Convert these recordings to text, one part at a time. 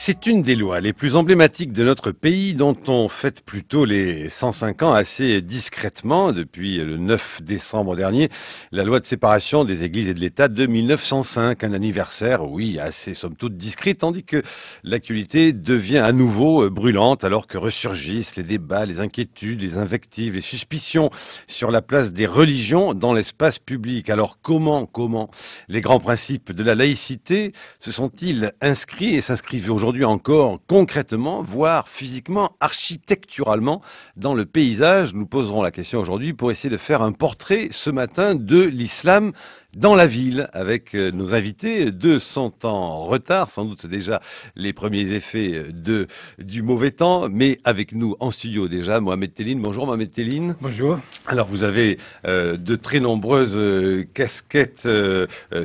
C'est une des lois les plus emblématiques de notre pays dont on fête plutôt les 105 ans assez discrètement depuis le 9 décembre dernier, la loi de séparation des églises et de l'État de 1905, un anniversaire, oui, assez somme toute discret, tandis que l'actualité devient à nouveau brûlante alors que ressurgissent les débats, les inquiétudes, les invectives, les suspicions sur la place des religions dans l'espace public. Alors comment les grands principes de la laïcité se sont-ils inscrits et s'inscrivent aujourd'hui encore concrètement, voire physiquement, architecturalement dans le paysage? Nous poserons la question aujourd'hui pour essayer de faire un portrait ce matin de l'islam dans la ville, avec nos invités. Deux sont en retard, sans doute déjà les premiers effets du mauvais temps, mais avec nous en studio déjà, Mohamed Telline. Bonjour Mohamed Telline. Bonjour. Alors vous avez de très nombreuses casquettes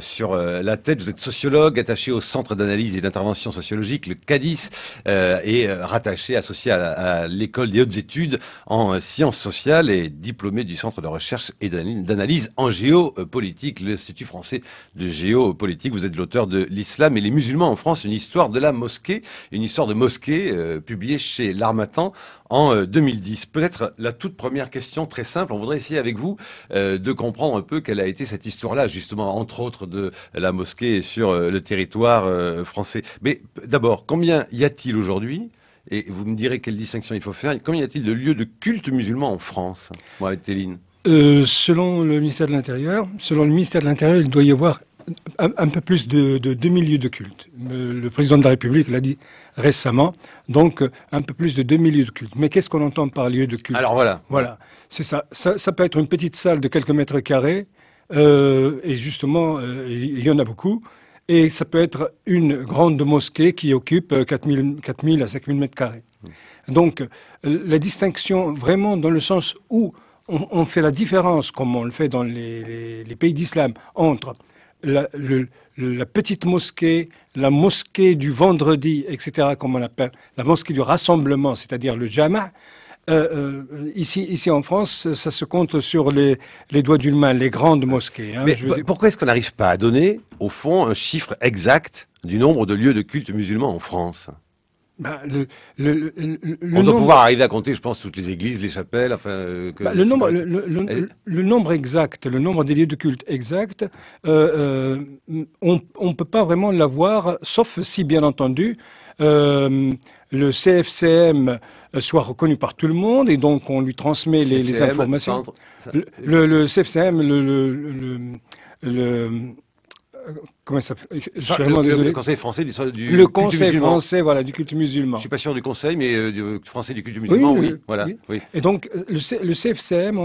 sur la tête. Vous êtes sociologue, attaché au Centre d'analyse et d'intervention sociologique, le CADIS, et rattaché, associé à l'École des hautes études en sciences sociales et diplômé du Centre de recherche et d'analyse en géopolitique, l'Institut français de géopolitique. Vous êtes l'auteur de L'Islam et les musulmans en France, une histoire de la mosquée, une histoire de mosquée publiée chez l'Harmattan en 2010. Peut-être la toute première question très simple, on voudrait essayer avec vous de comprendre un peu quelle a été cette histoire-là, justement, entre autres de la mosquée sur le territoire français. Mais d'abord, combien y a-t-il aujourd'hui, et vous me direz quelle distinction il faut faire, combien y a-t-il de lieux de culte musulmans en France, Mohamed Telline? Selon le ministère de l'Intérieur, il doit y avoir un peu plus de 2000 lieux de culte. Le président de la République l'a dit récemment, donc un peu plus de 2000 lieux de culte. Mais qu'est-ce qu'on entend par lieu de culte? Alors voilà. Voilà, c'est ça. Ça peut être une petite salle de quelques mètres carrés, et justement, il y en a beaucoup. Et ça peut être une grande mosquée qui occupe 4000 à 5000 mètres carrés. Donc, la distinction, vraiment dans le sens où on fait la différence, comme on le fait dans les pays d'islam, entre la petite mosquée, la mosquée du vendredi, etc., comme on l'appelle, la mosquée du rassemblement, c'est-à-dire le jama'. Ici en France, ça se compte sur les doigts d'une main, les grandes mosquées. Mais pourquoi est-ce qu'on n'arrive pas à donner, au fond, un chiffre exact du nombre de lieux de culte musulmans en France? On doit pouvoir arriver à compter, je pense, toutes les églises, les chapelles, enfin... le nombre exact, le nombre des lieux de culte exact, on ne peut pas vraiment l'avoir, sauf si, bien entendu, le CFCM soit reconnu par tout le monde, et donc on lui transmet les informations. Le CFCM, comment ça s'appelle? Le Conseil français du culte musulman. Le Conseil français, voilà, du culte musulman. Je suis pas sûr du Conseil, mais du français du culte musulman, oui. Voilà. Oui. Et donc, le CFCM,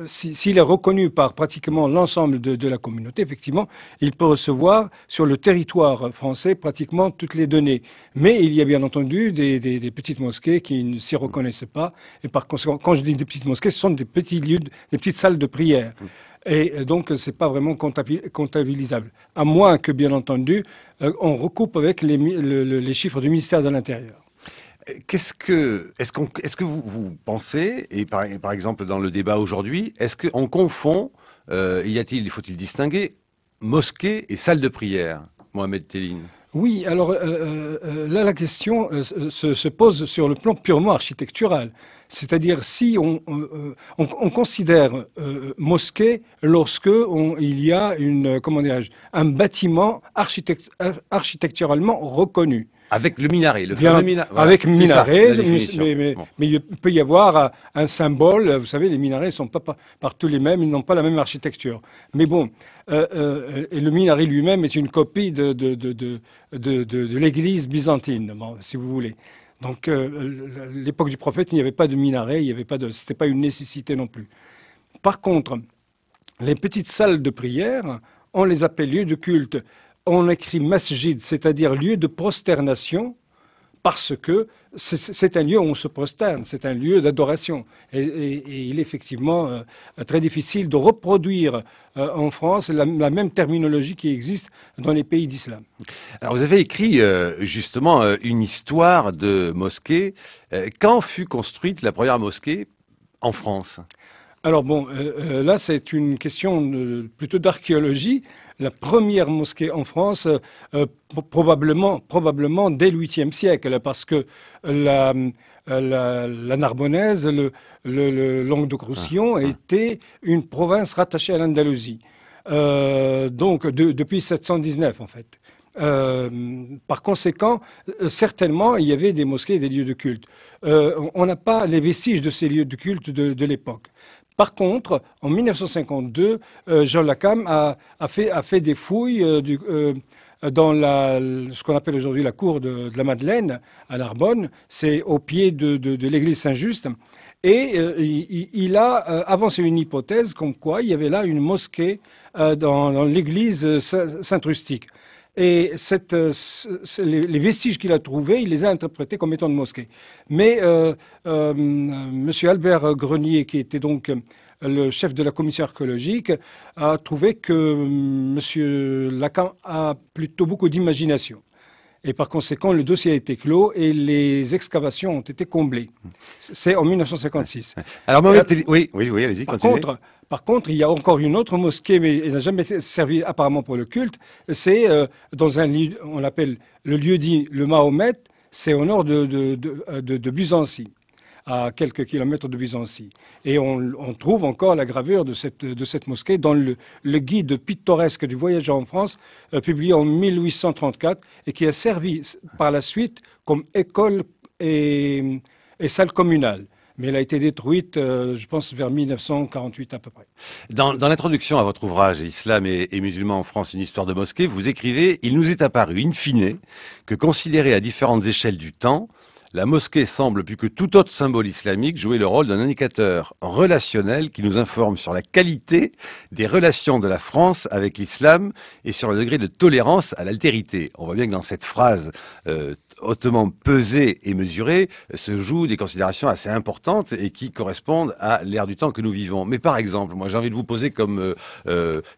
s'il est reconnu par pratiquement l'ensemble de la communauté, effectivement, il peut recevoir sur le territoire français pratiquement toutes les données. Mais il y a bien entendu des petites mosquées qui ne s'y reconnaissent pas. Et par conséquent, quand je dis des petites mosquées, ce sont des petits lieux, des petites salles de prière. Et donc, c'est pas vraiment comptabilisable. À moins que, bien entendu, on recoupe avec les chiffres du ministère de l'Intérieur. Est-ce que vous pensez, et par exemple dans le débat aujourd'hui, est-ce qu'on confond, faut-il distinguer mosquée et salle de prière, Mohamed Telline? Oui, alors là, la question se pose sur le plan purement architectural. C'est-à-dire si on considère mosquée lorsque il y a un bâtiment architecturalement reconnu. Avec le minaret, avec minaret, mais il peut y avoir un symbole. Vous savez, les minarets ne sont pas partout les mêmes, ils n'ont pas la même architecture. Mais bon, et le minaret lui-même est une copie de l'église byzantine, si vous voulez. Donc, l'époque du prophète, il n'y avait pas de minaret, c'était pas une nécessité non plus. Par contre, les petites salles de prière, on les appelle lieux de culte. On écrit masjid, c'est-à-dire lieu de prosternation, parce que c'est un lieu où on se prosterne, c'est un lieu d'adoration. Et il est effectivement très difficile de reproduire en France la même terminologie qui existe dans les pays d'islam. Alors vous avez écrit justement une histoire de mosquée. Quand fut construite la première mosquée en France? Alors bon, là c'est une question plutôt d'archéologie. la première mosquée en France, probablement dès le 8e siècle, parce que la Narbonnaise, le Languedoc-Roussillon était une province rattachée à l'Andalousie. Donc depuis 719 en fait. Par conséquent, certainement, il y avait des mosquées et des lieux de culte. On n'a pas les vestiges de ces lieux de culte de l'époque. Par contre, en 1952, Jean Lacam a fait des fouilles dans ce qu'on appelle aujourd'hui la cour de la Madeleine, à Narbonne. C'est au pied de l'église Saint-Just. Et il a avancé une hypothèse comme quoi il y avait là une mosquée dans l'église Saint-Rustique. Et les vestiges qu'il a trouvés, il les a interprétés comme étant de mosquées. Mais M. Albert Grenier, qui était donc le chef de la commission archéologique, a trouvé que M. Lacan a plutôt beaucoup d'imagination. Et par conséquent, le dossier a été clos et les excavations ont été comblées. C'est en 1956. Alors, oui, allez-y, continuez. Par contre, il y a encore une autre mosquée, mais elle n'a jamais servi apparemment pour le culte. C'est dans un lieu, on l'appelle le lieu dit le Mahomet, c'est au nord de Buzancy, à quelques kilomètres de Buzancy. Et on trouve encore la gravure de cette mosquée dans le guide pittoresque du voyageur en France, publié en 1834, et qui a servi par la suite comme école et salle communale. Mais elle a été détruite, je pense, vers 1948 à peu près. Dans l'introduction à votre ouvrage « Islam et musulmans en France, une histoire de mosquée », vous écrivez « Il nous est apparu, in fine, que considérée à différentes échelles du temps, la mosquée semble, plus que tout autre symbole islamique, jouer le rôle d'un indicateur relationnel qui nous informe sur la qualité des relations de la France avec l'islam et sur le degré de tolérance à l'altérité. » On voit bien que dans cette phrase hautement pesée et mesurée se jouent des considérations assez importantes et qui correspondent à l'ère du temps que nous vivons. Mais par exemple, moi j'ai envie de vous poser comme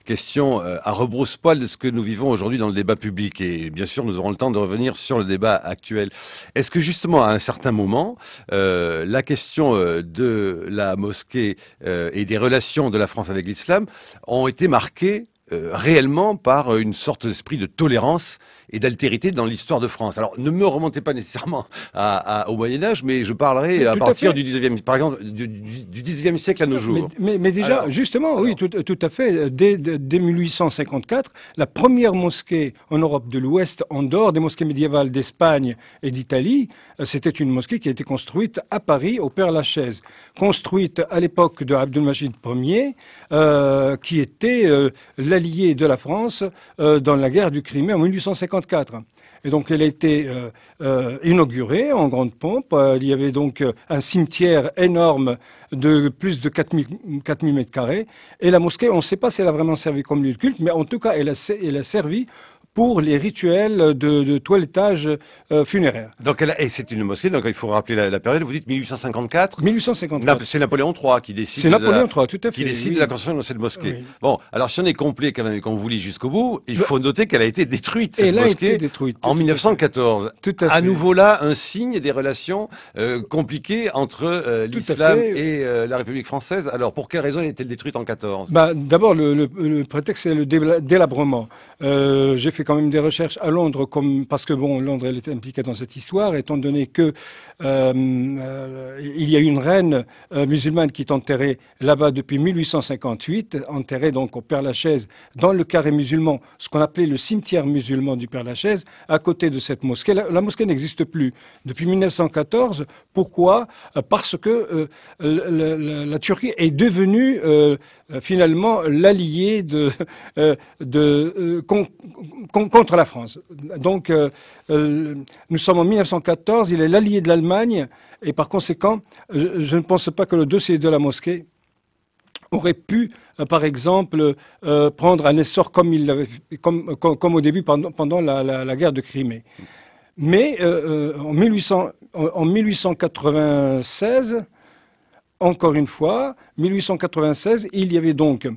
question à rebrousse-poil de ce que nous vivons aujourd'hui dans le débat public. Et bien sûr, nous aurons le temps de revenir sur le débat actuel. Est-ce que justement, à un certain moment, la question de la mosquée et des relations de la France avec l'islam ont été marquées réellement par une sorte d'esprit de tolérance et d'altérité dans l'histoire de France. Alors, ne me remontez pas nécessairement au Moyen-Âge, mais je parlerai à partir du 19e, par exemple, du 19e siècle à nos jours. Mais déjà, alors, justement, oui, tout à fait. Dès 1854, la première mosquée en Europe de l'Ouest, en dehors des mosquées médiévales d'Espagne et d'Italie, c'était une mosquée qui a été construite à Paris, au Père-Lachaise. Construite à l'époque de Abdelmajid Ier, qui était l'allié de la France dans la guerre du Crimée en 1854. Et donc, elle a été inaugurée en grande pompe. Il y avait donc un cimetière énorme de plus de 4000 mètres carrés. Et la mosquée, on ne sait pas si elle a vraiment servi comme lieu de culte, mais en tout cas, elle a servi pour les rituels de toilettage funéraire. Donc, et c'est une mosquée, donc il faut rappeler la période, vous dites 1854 1854. C'est Napoléon III qui décide, c'est Napoléon III, tout à fait, qui décide de la construction de cette mosquée. Oui. Bon, alors si on est complet, quand même, qu'on vous lit jusqu'au bout, il faut noter qu'elle a été détruite, cette mosquée, en 1914. Tout à fait. À nouveau là, un signe des relations compliquées entre l'islam et la République française. Alors, pour quelle raison elle a-t-elle détruite en 14 ? D'abord, le prétexte, c'est le délabrement. J'ai fait quand même des recherches à Londres, parce que bon, Londres elle était impliquée dans cette histoire, étant donné que il y a une reine musulmane qui est enterrée là-bas depuis 1858, enterrée donc au Père-Lachaise, dans le carré musulman, ce qu'on appelait le cimetière musulman du Père-Lachaise, à côté de cette mosquée. La mosquée n'existe plus depuis 1914. Pourquoi ? Parce que la Turquie est devenue finalement l'allié contre la France. Donc, nous sommes en 1914, il est l'allié de l'Allemagne, et par conséquent, je ne pense pas que le dossier de la mosquée aurait pu, par exemple, prendre un essor comme au début pendant la guerre de Crimée. Mais en 1896, encore une fois, 1896, il y avait donc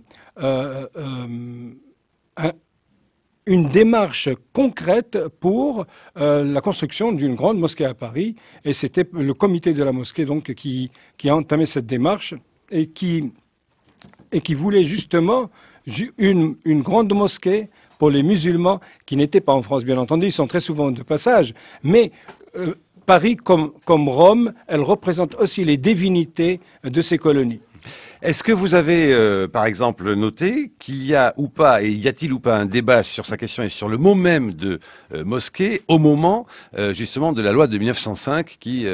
une démarche concrète pour la construction d'une grande mosquée à Paris. Et c'était le comité de la mosquée donc, qui a entamé cette démarche et qui voulait justement une grande mosquée pour les musulmans qui n'étaient pas en France, bien entendu. Ils sont très souvent de passage. Mais Paris, comme Rome, elle représente aussi les divinités de ces colonies. Est-ce que vous avez, par exemple, noté qu'il y a ou pas, et y a-t-il ou pas un débat sur sa question et sur le mot même de mosquée au moment, justement, de la loi de 1905 qui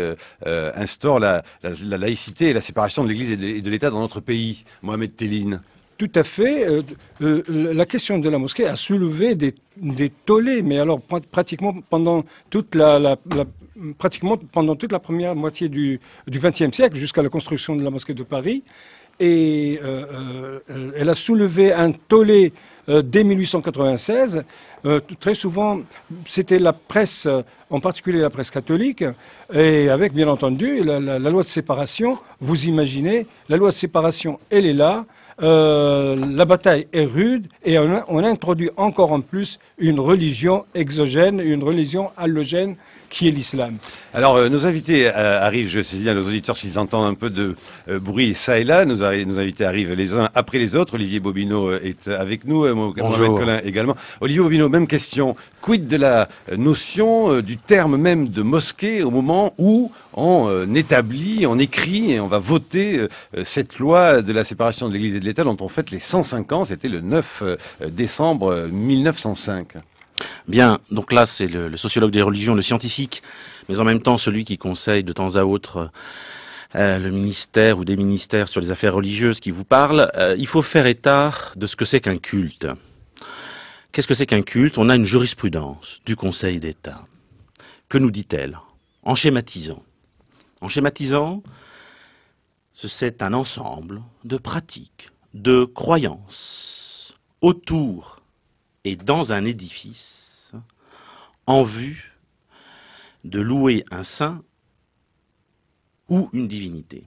instaure la laïcité et la séparation de l'Église et de l'État dans notre pays, Mohamed Telline? Tout à fait. La question de la mosquée a soulevé des tollés, mais alors pratiquement pendant toute la première moitié du XXe siècle, jusqu'à la construction de la mosquée de Paris. Et elle a soulevé un tollé dès 1896. Très souvent, c'était la presse, en particulier la presse catholique, et avec, bien entendu, la loi de séparation. Vous imaginez, la loi de séparation, elle est là. La bataille est rude et on introduit encore en plus une religion exogène, une religion allogène qui est l'islam. Alors, nos invités arrivent, je saisis à nos auditeurs s'ils entendent un peu de bruit ça et là. Nos invités arrivent les uns après les autres. Olivier Bobineau est avec nous, Mohamed Collin également. Olivier Bobineau, même question. Quid de la notion, du terme même de mosquée au moment où on établit, on écrit et on va voter cette loi de la séparation de l'Église et de l'État dont on fête les 105 ans, c'était le 9 décembre 1905. Bien, donc là c'est le sociologue des religions, le scientifique, mais en même temps celui qui conseille de temps à autre le ministère ou des ministères sur les affaires religieuses qui vous parlent. Il faut faire état de ce que c'est qu'un culte. Qu'est-ce que c'est qu'un culte? On a une jurisprudence du Conseil d'État. Que nous dit-elle? En schématisant. En schématisant, c'est un ensemble de pratiques, de croyances autour et dans un édifice en vue de louer un saint ou une divinité.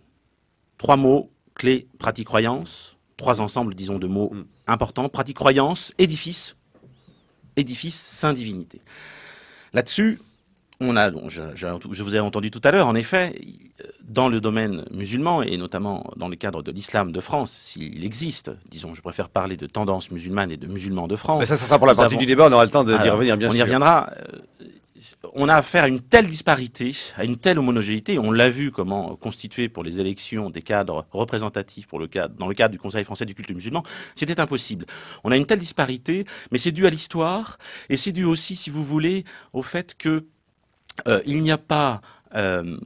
3 mots clés: pratique, croyance. 3 ensembles, disons, de mots importants: pratique, croyance, édifice, saint, divinité. Là-dessus, je vous ai entendu tout à l'heure, en effet, dans le domaine musulman, et notamment dans le cadre de l'islam de France, s'il existe, disons, je préfère parler de tendance musulmane et de musulmans de France. Mais ça sera pour la partie du débat, on aura le temps d'y revenir, bien sûr. On y reviendra. On a affaire à une telle disparité, à une telle homogénéité, on l'a vu comment constituer pour les élections des cadres représentatifs dans le cadre du Conseil français du culte musulman, c'était impossible. On a une telle disparité, mais c'est dû à l'histoire, et c'est dû aussi, si vous voulez, au fait que il n'y a pas,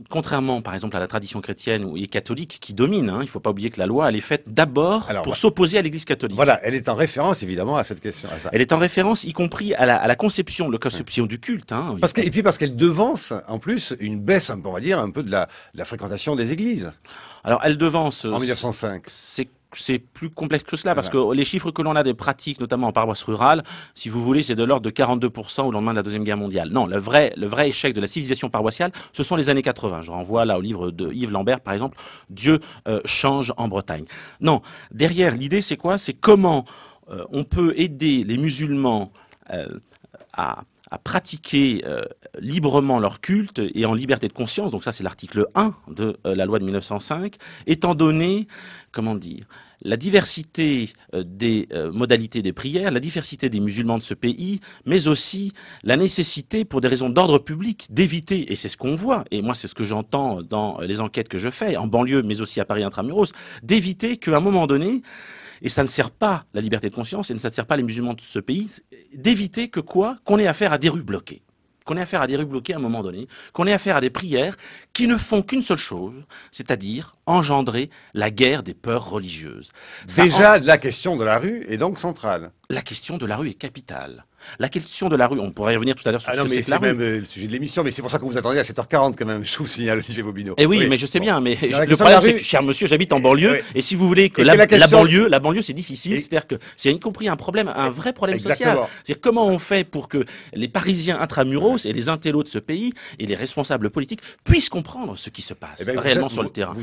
contrairement par exemple à la tradition chrétienne ou catholique qui domine, il ne faut pas oublier que la loi elle est faite d'abord pour s'opposer à l'Église catholique. Voilà, elle est en référence évidemment à cette question. À ça. Elle est en référence y compris à la conception du culte. Et puis parce qu'elle devance en plus une baisse, on va dire, un peu de la fréquentation des églises. Alors elle devance... En 1905. C'est plus complexe que cela, parce que les chiffres que l'on a des pratiques, notamment en paroisse rurale, si vous voulez, c'est de l'ordre de 42% au lendemain de la Deuxième Guerre mondiale. Non, le vrai échec de la civilisation paroissiale, ce sont les années 80. Je renvoie là au livre de Yves Lambert, par exemple, Dieu change en Bretagne. Non, derrière, l'idée c'est quoi? C'est comment on peut aider les musulmans à pratiquer librement leur culte et en liberté de conscience. Donc ça, c'est l'article 1 de la loi de 1905, étant donné, comment dire, la diversité des modalités des prières, la diversité des musulmans de ce pays, mais aussi la nécessité, pour des raisons d'ordre public, d'éviter, et c'est ce qu'on voit, et moi c'est ce que j'entends dans les enquêtes que je fais, en banlieue, mais aussi à Paris intramuros, d'éviter qu'à un moment donné, et ça ne sert pas la liberté de conscience, et ça ne sert pas les musulmans de ce pays, d'éviter que quoi? Qu'on ait affaire à des rues bloquées. Qu'on ait affaire à des rues bloquées à un moment donné, qu'on ait affaire à des prières qui ne font qu'une seule chose, c'est-à-dire engendrer la guerre des peurs religieuses. Déjà, la question de la rue est donc centrale. La question de la rue est capitale. La question de la rue, on pourrait y revenir tout à l'heure sur ce que c'est que la rue. C'est même le sujet de l'émission, mais c'est pour ça que vous attendez à 7h40 quand même, je vous signale, Olivier Bobineau. Eh oui, mais je sais bien, mais le problème c'est que, cher monsieur, j'habite en banlieue, et si vous voulez que la banlieue c'est difficile, c'est-à-dire que c'est y compris un vrai problème social. C'est-à-dire comment on fait pour que les Parisiens intramuros et les intellos de ce pays et les responsables politiques puissent comprendre ce qui se passe réellement sur le terrain.